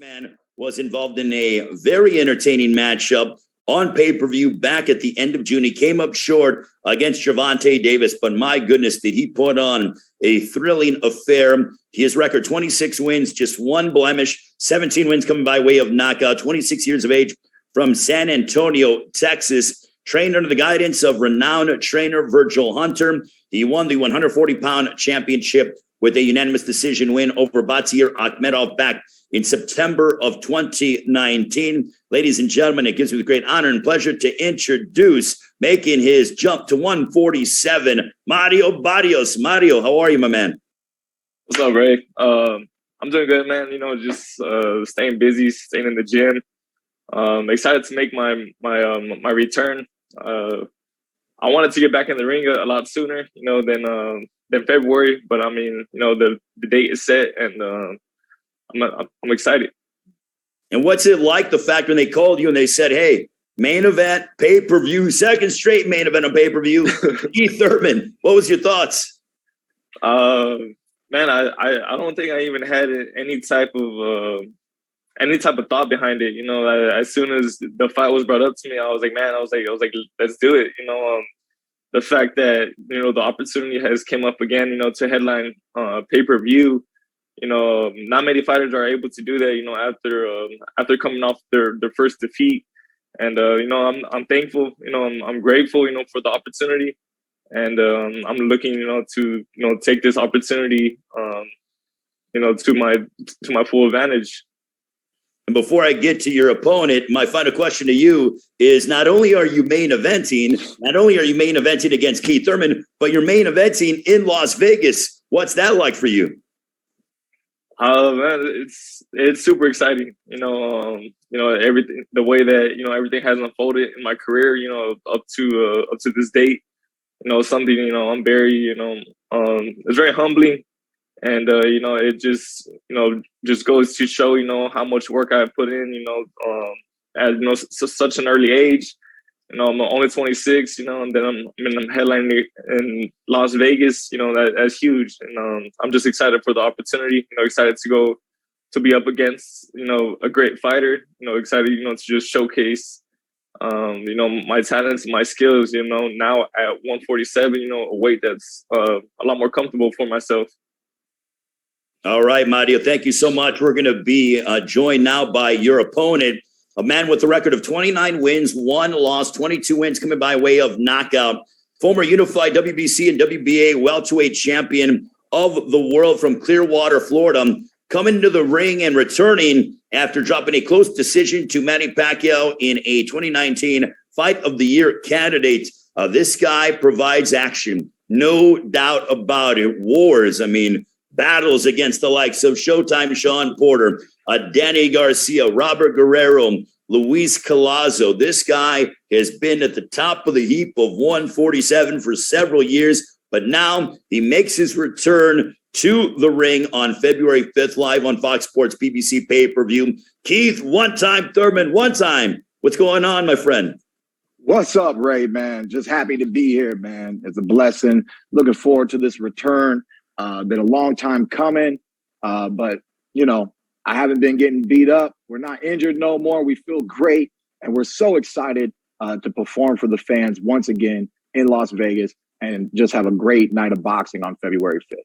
Man was involved in a very entertaining matchup on pay-per-view back at the end of June. He came up short against Javonte Davis, but my goodness, did he put on a thrilling affair. His record, 26 wins, just one blemish, 17 wins coming by way of knockout, 26 years of age, from San Antonio, Texas, trained under the guidance of renowned trainer Virgil Hunter. He won the 140-pound championship with a unanimous decision win over Batir Akhmedov back in September of 2019. Ladies and gentlemen, it gives me great honor and pleasure to introduce, making his jump to 147, Mario Barrios. Mario, how are you, my man? What's up, Ray? I'm doing good, man. You know, just staying busy, staying in the gym. Excited to make my return. I wanted to get back in the ring a lot sooner, you know, than February. But I mean, you know, the date is set, and I'm excited. And what's it like, the fact when they called you and they said, "Hey, main event, pay-per-view, second straight main event on pay-per-view"? Keith Thurman, what was your thoughts? Man, I don't think I even had any type of thought behind it. You know, as soon as the fight was brought up to me, I was like, let's do it. You know, the fact that, you know, the opportunity has came up again, you know, to headline pay-per-view. You know, not many fighters are able to do that, you know, after coming off their first defeat. And you know, I'm thankful, you know, I'm grateful, you know, for the opportunity. And I'm looking, you know, to, you know, take this opportunity, you know, to my full advantage. And before I get to your opponent, my final question to you is, not only are you main eventing against Keith Thurman, but you're main eventing in Las Vegas. What's that like for you? Man, it's super exciting. You know, everything, the way that, you know, everything has unfolded in my career, you know, up to this date, you know, something, you know, I'm very, you know, it's very humbling. And, you know, it just, you know, just goes to show, you know, how much work I put in, you know, at, you know, such an early age. You know, I'm only 26, you know, and then I'm headlining in Las Vegas. You know, that's huge. And I'm just excited for the opportunity, you know, excited to be up against, you know, a great fighter, you know, excited, you know, to just showcase, you know, my talents, my skills, you know, now at 147, you know, a weight that's a lot more comfortable for myself. All right, Mario, thank you so much. We're going to be joined now by your opponent, a man with a record of 29 wins, 1 loss, 22 wins coming by way of knockout, former unified WBC and WBA welterweight champion of the world from Clearwater, Florida, coming to the ring and returning after dropping a close decision to Manny Pacquiao in a 2019 Fight of the Year candidate. This guy provides action, no doubt about it. Wars, I mean, battles against the likes of Showtime Sean Porter, Danny Garcia, Robert Guerrero, Luis Collazo. This guy has been at the top of the heap of 147 for several years, but now he makes his return to the ring on February 5th, live on Fox Sports PBC pay-per-view. Keith, one-time Thurman, what's going on, my friend? What's up, Ray, man? Just happy to be here, man. It's a blessing. Looking forward to this return. Been a long time coming, but, you know, I haven't been getting beat up. We're not injured no more. We feel great, and we're so excited to perform for the fans once again in Las Vegas and just have a great night of boxing on February 5th.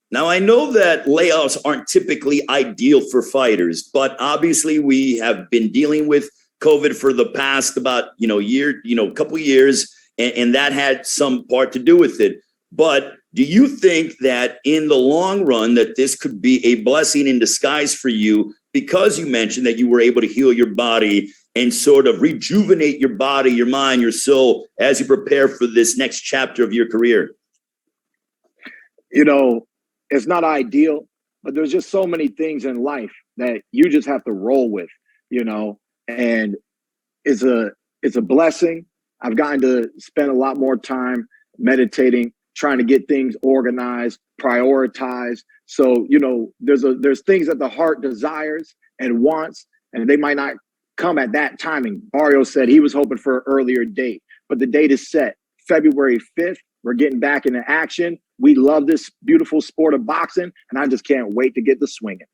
Now, I know that layoffs aren't typically ideal for fighters, but obviously we have been dealing with COVID for the past couple years, and that had some part to do with it. But do you think that in the long run that this could be a blessing in disguise for you, because you mentioned that you were able to heal your body and sort of rejuvenate your body, your mind, your soul as you prepare for this next chapter of your career? You know, it's not ideal, but there's just so many things in life that you just have to roll with, you know, and it's a blessing. I've gotten to spend a lot more time meditating, trying to get things organized, prioritized. So, you know, there's things that the heart desires and wants, and they might not come at that timing. Barrios said he was hoping for an earlier date, but the date is set. February 5th, we're getting back into action. We love this beautiful sport of boxing, and I just can't wait to get to swinging.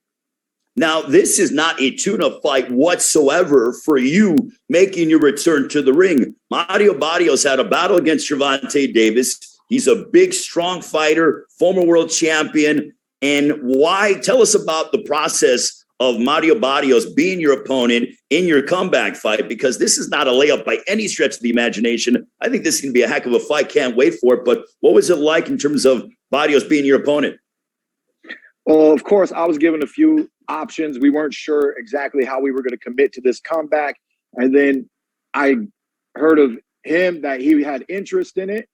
Now, this is not a tune-up fight whatsoever for you making your return to the ring. Mario Barrios had a battle against Javonte Davis. He's a big, strong fighter, former world champion. And why? Tell us about the process of Mario Barrios being your opponent in your comeback fight, because this is not a layup by any stretch of the imagination. I think this is going to be a heck of a fight. Can't wait for it. But what was it like in terms of Barrios being your opponent? Well, of course, I was given a few options. We weren't sure exactly how we were going to commit to this comeback. And then I heard of him that he had interest in it.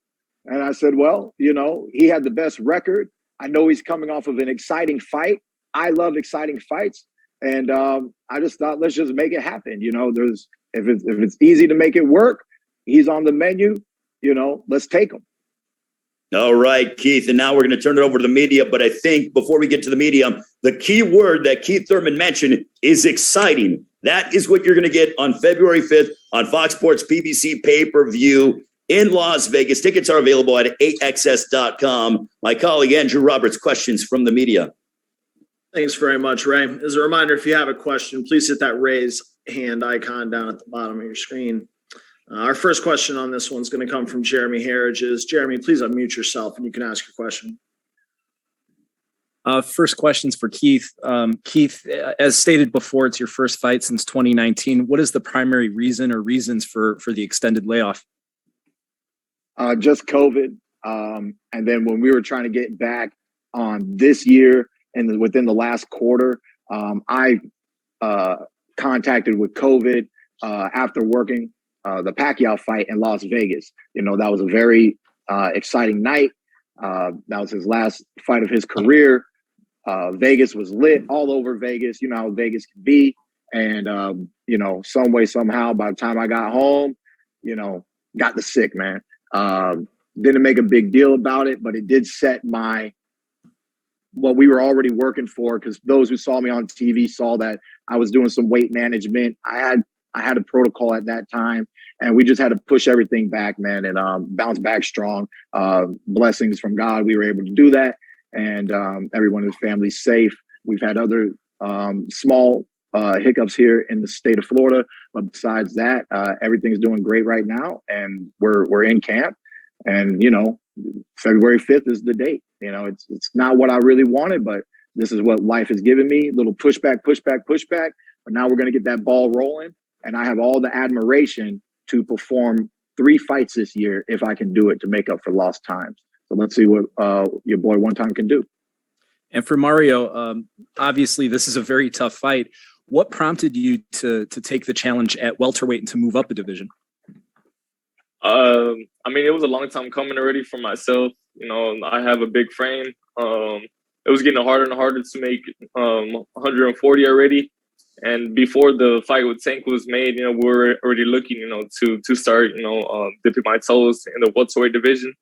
And I said, well, you know, he had the best record. I know he's coming off of an exciting fight. I love exciting fights. And I just thought, let's just make it happen. You know, if it's easy to make it work, he's on the menu, you know, let's take him. All right, Keith. And now we're going to turn it over to the media. But I think before we get to the media, the key word that Keith Thurman mentioned is exciting. That is what you're going to get on February 5th on Fox Sports PBC pay-per-view in Las Vegas. Tickets are available at AXS.com. My colleague Andrew Roberts, questions from the media. Thanks very much, Ray. As a reminder, if you have a question, please hit that raise hand icon down at the bottom of your screen. Our first question on this one's going to come from Jeremy Harridges. Jeremy, please unmute yourself and you can ask your question. First question's for Keith. Keith, as stated before, it's your first fight since 2019. What is the primary reason or reasons for the extended layoff? Just COVID. And then when we were trying to get back on this year and within the last quarter, I contacted with COVID after working the Pacquiao fight in Las Vegas. You know, that was a very exciting night. That was his last fight of his career. Vegas was lit all over Vegas. You know how Vegas can be. And, you know, some way, somehow, by the time I got home, you know, got the sick, man. Didn't make a big deal about it, but it did set what we were already working for, because those who saw me on TV saw that I was doing some weight management. I had a protocol at that time, and we just had to push everything back, man, and bounce back strong. Blessings from God, we were able to do that, and everyone in the family's safe. We've had other small hiccups here in the state of Florida, but besides that, everything's doing great right now, and we're in camp. And you know, February 5th is the date. You know, it's not what I really wanted, but this is what life has given me. Little pushback. But now we're going to get that ball rolling, and I have all the admiration to perform 3 fights this year if I can do it to make up for lost times. So let's see what your boy One Time can do. And for Mario, obviously this is a very tough fight. What prompted you to take the challenge at welterweight and to move up a division? I mean, it was a long time coming already for myself. You know, I have a big frame. It was getting harder and harder to make 140 already. And before the fight with Tank was made, you know, we were already looking, you know, to start, you know, dipping my toes in the welterweight division.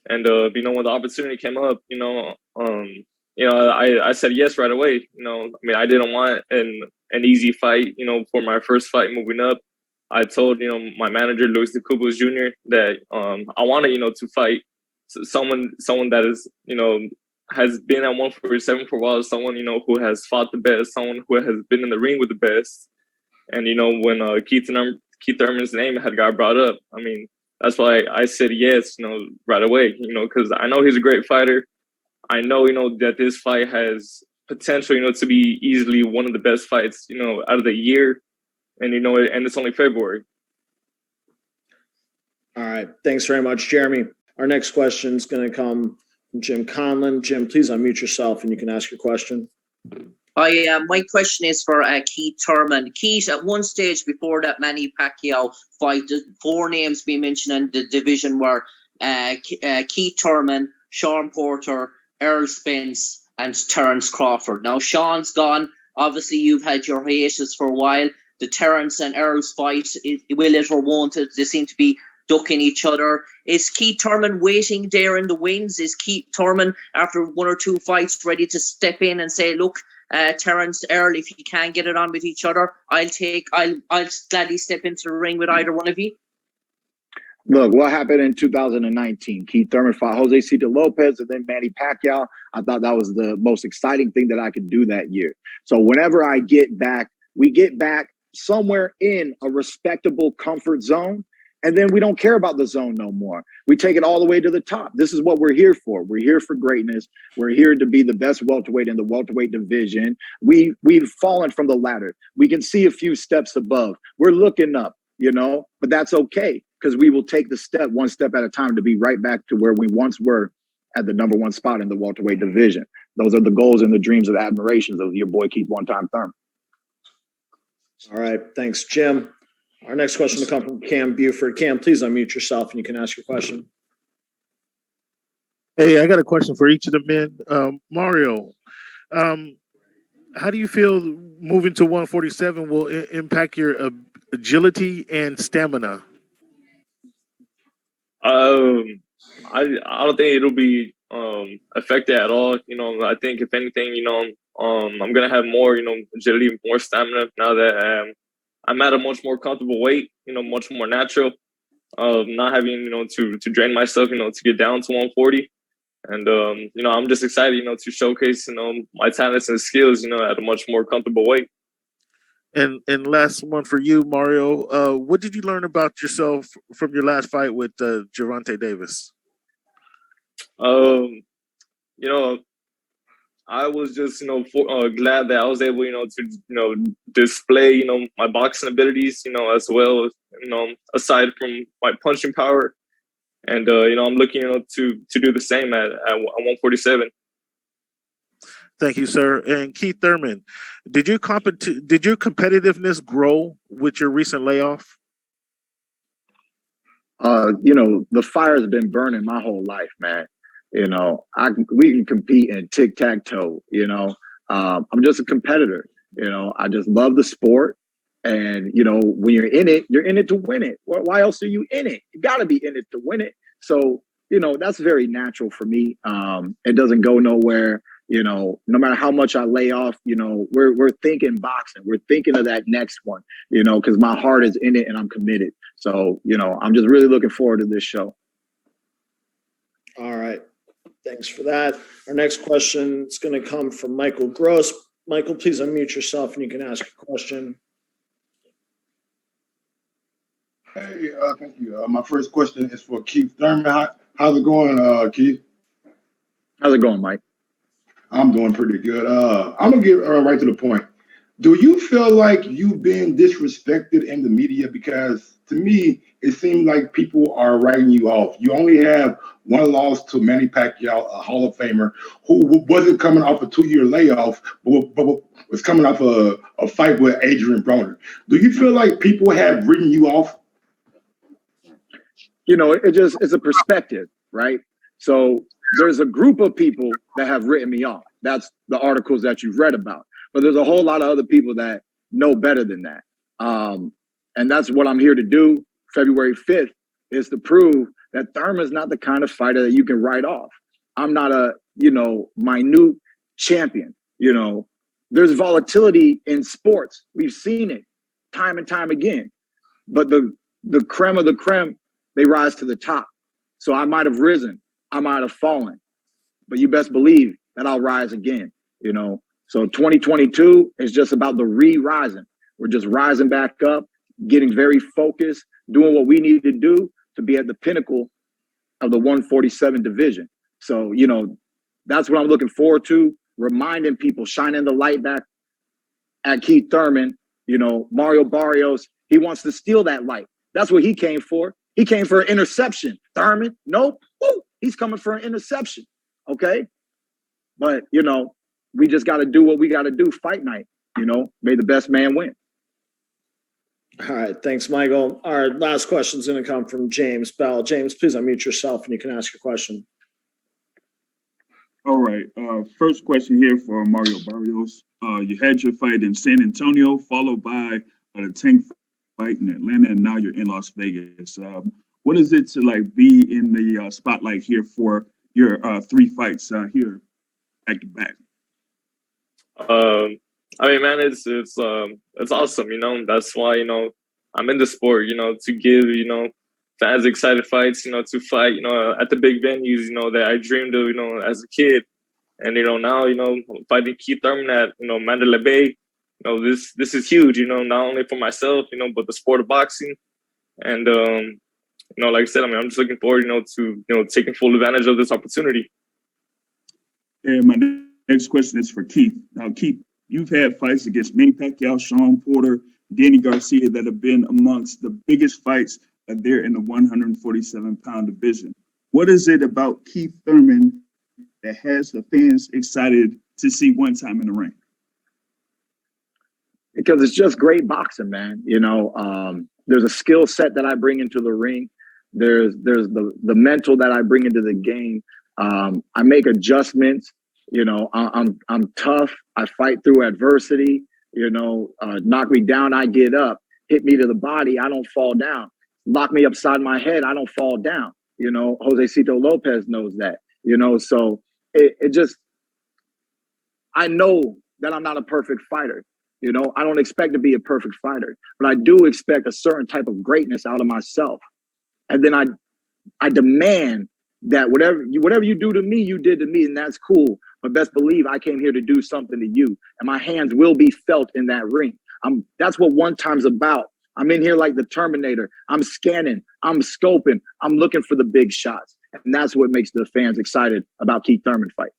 And you know, when the opportunity came up, you know, I said yes right away. You know, I mean, I didn't want an easy fight, you know, for my first fight moving up. I told, you know, my manager, Luis de Cubos Jr., that I wanted, you know, to fight someone that is, you know, has been at 147 for a while, someone, you know, who has fought the best, someone who has been in the ring with the best. And, you know, when Keith Thurman's name had got brought up, I mean, that's why I said yes, you know, right away, you know, because I know he's a great fighter. I know, you know, that this fight has potential, you know, to be easily one of the best fights, you know, out of the year. And, you know, and it's only February. All right. Thanks very much, Jeremy. Our next question is going to come from Jim Conlon. Jim, please unmute yourself and you can ask your question. My question is for Keith Thurman. Keith, at one stage before that Manny Pacquiao fight, the 4 names being mentioned in the division were Keith Thurman, Sean Porter, Errol Spence, and Terence Crawford. Now, Sean's gone. Obviously, you've had your hiatus for a while. The Terence and Errol's fight, will it or won't it? They seem to be ducking each other. Is Keith Thurman waiting there in the wings? Is Keith Thurman, after 1 or 2 fights, ready to step in and say, look, Terence, Errol, if you can get it on with each other, I'll gladly step into the ring with either one of you? Look, what happened in 2019? Keith Thurman fought Jose Cito Lopez and then Manny Pacquiao. I thought that was the most exciting thing that I could do that year. So whenever I get back, we get back somewhere in a respectable comfort zone, and then we don't care about the zone no more. We take it all the way to the top. This is what we're here for. We're here for greatness. We're here to be the best welterweight in the welterweight division. We've fallen from the ladder. We can see a few steps above. We're looking up, but that's okay, because we will take the step one step at a time to be right back to where we once were at the number one spot in the welterweight division. Those are the goals and the dreams of admirations of your boy Keith Time Thurman. All right. Thanks, Jim. Our next question will come from Cam Buford. Cam, please unmute yourself and you can ask your question. Hey, I got a question for each of the men. Mario, how do you feel moving to 147 will impact your agility and stamina? I don't think it'll be affected at all. I think if anything, I'm gonna have more, agility, more stamina now that I'm at a much more comfortable weight. Much more natural. Not having to drain myself, to get down to 140. And I'm just excited, to showcase my talents and skills, at a much more comfortable weight. And last one for you, Mario. What did you learn about yourself from your last fight with Javonte Davis? I was just, glad that I was able, to, display, my boxing abilities, as well as, aside from my punching power. And, I'm looking, to do the same at 147. Thank you, sir. And Keith Thurman, did your competitiveness grow with your recent layoff? The fire's been burning my whole life, man. We can compete in tic-tac-toe, I'm just a competitor. I just love the sport. And, when you're in it to win it. Why else are you in it? You got to be in it to win it. So, that's very natural for me. It doesn't go nowhere. No matter how much I lay off, we're thinking boxing. We're thinking of that next one, because my heart is in it and I'm committed. So, I'm just really looking forward to this show. All right. Thanks for that. Our next question is going to come from Michael Gross. Michael, please unmute yourself and you can ask a question. Hey, thank you. My first question is for Keith Thurman. How's it going, Keith? How's it going, Mike? I'm doing pretty good. I'm going to get right to the point. Do you feel like you've been disrespected in the media? Because to me, it seems like people are writing you off. You only have one loss to Manny Pacquiao, a Hall of Famer, who wasn't coming off a 2-year layoff, but was coming off a fight with Adrian Broner. Do you feel like people have written you off? It's a perspective, right? So there's a group of people that have written me off. That's the articles that you've read about. But there's a whole lot of other people that know better than that. And that's what I'm here to do. February 5th is to prove that Thurman's not the kind of fighter that you can write off. I'm not a, minute champion. There's volatility in sports. We've seen it time and time again. But the creme of the creme, they rise to the top. So I might have risen. I might have fallen. But you best believe that I'll rise again, So 2022 is just about the re-rising. We're just rising back up, getting very focused, doing what we need to do to be at the pinnacle of the 147 division. So, that's what I'm looking forward to, reminding people, shining the light back at Keith Thurman. Mario Barrios, he wants to steal that light. That's what he came for. He came for an interception. Thurman, nope. Woo, he's coming for an interception. Okay? But, we just got to do what we got to do. Fight night, may the best man win. All right. Thanks, Michael. Our last question is going to come from James Bell. James, please unmute yourself and you can ask your question. All right. First question here for Mario Barrios. You had your fight in San Antonio, followed by the tank fight in Atlanta, and now you're in Las Vegas. What is it to be in the spotlight here for your 3 fights here back to back? Man, it's awesome. That's why I'm in the sport. To give as excited fights, to fight, at the big venues, that I dreamed of, as a kid. And, now, fighting Keith Thurman at, Mandalay Bay, this is huge, not only for myself, but the sport of boxing. And, like I said, I'm just looking forward, to, taking full advantage of this opportunity. And my next question is for Keith. Now, Keith, you've had fights against Manny Pacquiao, Sean Porter, Danny Garcia that have been amongst the biggest fights there in the 147-pound division. What is it about Keith Thurman that has the fans excited to see one time in the ring? Because it's just great boxing, man. There's a skill set that I bring into the ring. There's the mental that I bring into the game. I make adjustments. I'm tough. I fight through adversity. Knock me down, I get up. Hit me to the body, I don't fall down. Lock me upside my head, I don't fall down. Josecito Lopez knows that. So it just, I know that I'm not a perfect fighter. I don't expect to be a perfect fighter, but I do expect a certain type of greatness out of myself. And then I demand that whatever you do to me, you did to me, and that's cool. But best believe I came here to do something to you, and my hands will be felt in that ring. That's what one time's about. I'm in here like the Terminator. I'm scanning, I'm scoping, I'm looking for the big shots. And that's what makes the fans excited about Keith Thurman fights.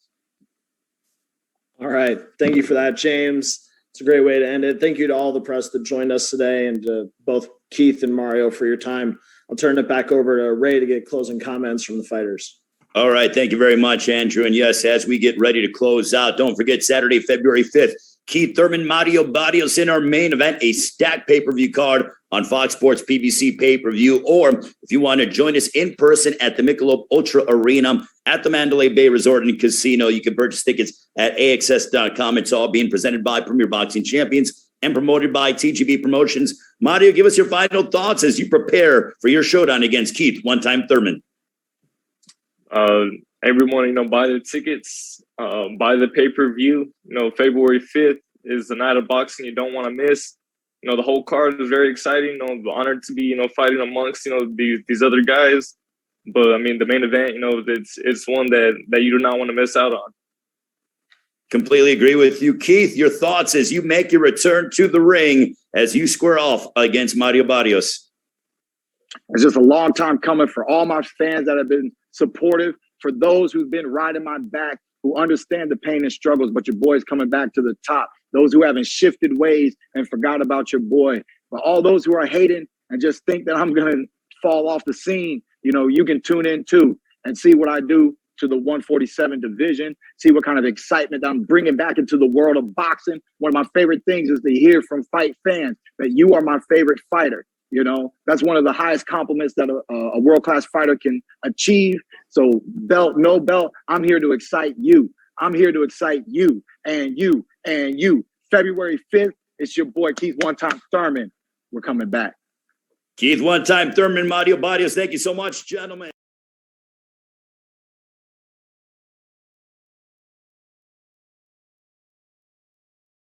All right. Thank you for that, James. It's a great way to end it. Thank you to all the press that joined us today, and to both Keith and Mario for your time. I'll turn it back over to Ray to get closing comments from the fighters. All right. Thank you very much, Andrew. And yes, as we get ready to close out, don't forget Saturday, February 5th, Keith Thurman, Mario Barrios in our main event, a stacked pay-per-view card on Fox Sports PBC pay-per-view. Or if you want to join us in person at the Michelob ULTRA Arena at the Mandalay Bay Resort and Casino, you can purchase tickets at AXS.com. It's all being presented by Premier Boxing Champions and promoted by TGB Promotions. Mario, give us your final thoughts as you prepare for your showdown against Keith one-time Thurman. Everyone, buy the tickets, buy the pay-per-view. February 5th is the night of boxing you don't want to miss. The whole card is very exciting. I'm honored to be, fighting amongst, these other guys. But I mean, the main event, it's one that you do not want to miss out on. Completely agree with you. Keith, your thoughts as you make your return to the ring as you square off against Mario Barrios. It's just a long time coming for all my fans that have been supportive, for those who've been riding my back, who understand the pain and struggles, but your boy's coming back to the top. Those who haven't shifted ways and forgot about your boy. But all those who are hating and just think that I'm going to fall off the scene, you can tune in too and see what I do to the 147 division, see what kind of excitement I'm bringing back into the world of boxing. One of my favorite things is to hear from fight fans that you are my favorite fighter. That's one of the highest compliments that a world-class fighter can achieve. So belt, no belt, I'm here to excite you. I'm here to excite you and you and you. February 5th, it's your boy Keith One-Time Thurman. We're coming back. Keith One-Time Thurman, Mario Barrios, thank you so much, gentlemen.